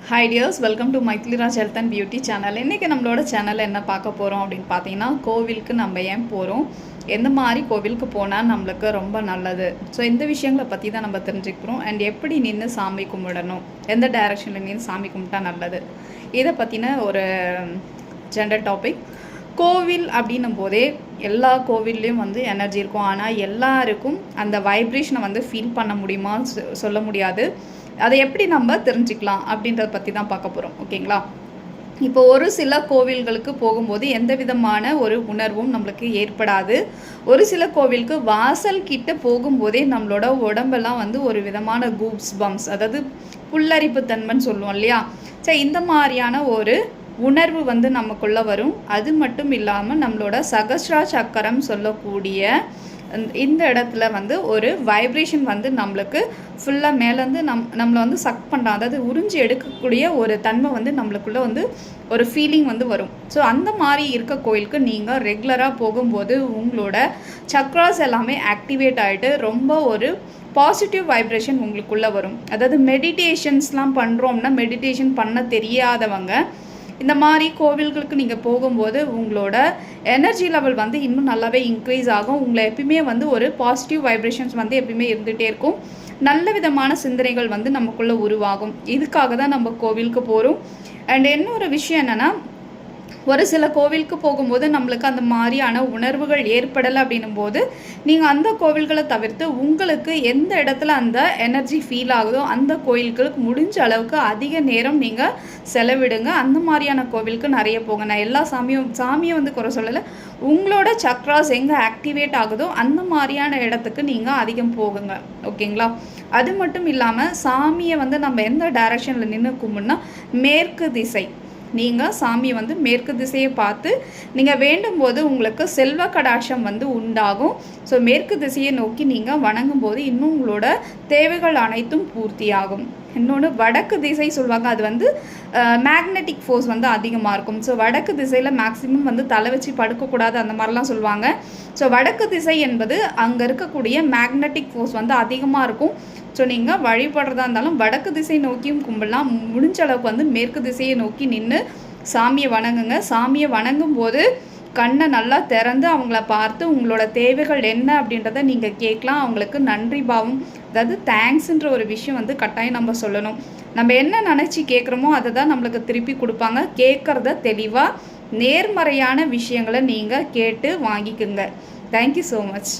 Hi tears, welcome to Maithliraj health and beauty channel. இன்றைக்கி நம்மளோட சேனலில் என்ன பார்க்க போகிறோம் அப்படின்னு பார்த்தீங்கன்னா, கோவிலுக்கு நம்ம ஏன் போகிறோம், எந்த மாதிரி கோவிலுக்கு போனால் நம்மளுக்கு ரொம்ப நல்லது, ஸோ இந்த விஷயங்களை பற்றி தான் நம்ம தெரிஞ்சுக்கிறோம். அண்ட் எப்படி நின்று சாமி கும்பிடணும், எந்த டைரெக்ஷனில் நின்று சாமி கும்பிட்டா நல்லது, இதை பற்றின ஒரு ஜென்ரல் டாபிக். கோவில் அப்படின்னும் போதே எல்லா கோவில்லையும் வந்து எனர்ஜி இருக்கும். ஆனால் எல்லாருக்கும் அந்த வைப்ரேஷனை வந்து ஃபீல் பண்ண முடியுமா சொல்ல முடியாது. அதை எப்படி நம்ம தெரிஞ்சுக்கலாம் அப்படின்றத பற்றி தான் பார்க்க போகிறோம். ஓகேங்களா? இப்போ ஒரு சில கோவில்களுக்கு போகும்போது எந்த விதமான ஒரு உணர்வும் நம்மளுக்கு ஏற்படாது. ஒரு சில கோவிலுக்கு வாசல் கிட்ட போகும்போதே நம்மளோட உடம்பெல்லாம் வந்து ஒரு விதமான கூப்ஸ் பம்ப்ஸ், அதாவது புல்லரிப்பு தன்மைன்னு சொல்லுவோம் இல்லையா? சரி, இந்த மாதிரியான ஒரு உணர்வு வந்து நமக்குள்ளே வரும். அது மட்டும் இல்லாமல் நம்மளோட சகஸ்ரா சக்கரம் சொல்லக்கூடிய இந்த இடத்துல வந்து ஒரு வைப்ரேஷன் வந்து நம்மளுக்கு ஃபுல்லாக மேலேருந்து நம்மளை வந்து சக் பண்ணுறோம், அதாவது உறிஞ்சி எடுக்கக்கூடிய ஒரு தன்மை வந்து நம்மளுக்குள்ளே வந்து ஒரு ஃபீலிங் வந்து வரும். ஸோ அந்த மாதிரி இருக்க கோயிலுக்கு நீங்கள் ரெகுலராக போகும்போது உங்களோட சக்ராஸ் எல்லாமே ஆக்டிவேட் ஆகிட்டு ரொம்ப ஒரு பாசிட்டிவ் வைப்ரேஷன் உங்களுக்குள்ளே வரும். அதாவது மெடிடேஷன்ஸ்லாம் பண்ணுறோம்னா, மெடிடேஷன் பண்ண தெரியாதவங்க இந்த மாதிரி கோவில்களுக்கு நீங்கள் போகும்போது உங்களோட எனர்ஜி லெவல் வந்து இன்னும் நல்லாவே இன்க்ரீஸ் ஆகும். உங்களை எப்பயுமே வந்து ஒரு பாசிட்டிவ் வைப்ரேஷன்ஸ் வந்து எப்பயுமே இருந்துகிட்டே இருக்கும். நல்ல விதமான சிந்தனைகள் வந்து நமக்குள்ளே உருவாகும். இதுக்காக தான் நம்ம கோவிலுக்கு போகிறோம். அண்ட் இன்னொரு விஷயம் என்னென்னா, ஒரு சில கோவிலுக்கு போகும்போது நம்மளுக்கு அந்த மாதிரியான உணர்வுகள் ஏற்படலை அப்படின்னும் போது நீங்கள் அந்த கோவில்களை தவிர்த்து உங்களுக்கு எந்த இடத்துல அந்த எனர்ஜி ஃபீல் ஆகுதோ அந்த கோவில்களுக்கு முடிஞ்ச அளவுக்கு அதிக நேரம் நீங்கள் செலவிடுங்க. அந்த மாதிரியான கோவிலுக்கு நிறைய போங்க. நான் எல்லா சாமியை வந்து குறை சொல்லலை. உங்களோட சக்ராஸ் எங்கே ஆக்டிவேட் ஆகுதோ அந்த மாதிரியான இடத்துக்கு நீங்கள் அதிகம் போகுங்க. ஓகேங்களா? அது மட்டும் இல்லாமல் சாமியை வந்து நம்ம எந்த டைரக்ஷனில் நின்று கும்பிட்னா, மேற்கு திசை, நீங்கள் சாமியை வந்து மேற்கு திசையை பார்த்து நீங்கள் வேண்டும் போது உங்களுக்கு செல்வ கடாட்சம் வந்து உண்டாகும். ஸோ மேற்கு திசையை நோக்கி நீங்கள் வணங்கும் போது இன்னும் உங்களோட தேவைகள் அனைத்தும் பூர்த்தியாகும். இன்னொன்று வடக்கு திசை சொல்லுவாங்க, அது வந்து மேக்னெட்டிக் ஃபோர்ஸ் வந்து அதிகமாக இருக்கும். ஸோ வடக்கு திசையில் மேக்ஸிமம் வந்து தலை வச்சு படுக்கக்கூடாது அந்த மாதிரிலாம் சொல்லுவாங்க. ஸோ வடக்கு திசை என்பது அங்கே இருக்கக்கூடிய மேக்னெட்டிக் ஃபோர்ஸ் வந்து அதிகமாக இருக்கும். ஸோ நீங்கள் வழிபடுறதா இருந்தாலும் வடக்கு திசை நோக்கியும் கும்பிடலாம். முடிஞ்ச அளவுக்கு வந்து மேற்கு திசையை நோக்கி நின்று சாமியை வணங்குங்க. சாமியை வணங்கும் போது கண்ணை நல்லா திறந்து அவங்கள பார்த்து உங்களோட தேவைகள் என்ன அப்படின்றத நீங்கள் கேட்கலாம். அவங்களுக்கு நன்றி பாவம், அதாவது தேங்க்ஸுன்ற ஒரு விஷயம் வந்து கட்டாயம் நம்ம சொல்லணும். நம்ம என்ன நினச்சி கேட்குறோமோ அதை தான் நம்மளுக்கு திருப்பி கொடுப்பாங்க. கேட்குறத தெளிவாக நேர்மறையான விஷயங்களை நீங்கள் கேட்டு வாங்கிக்குங்க. Thank you so much.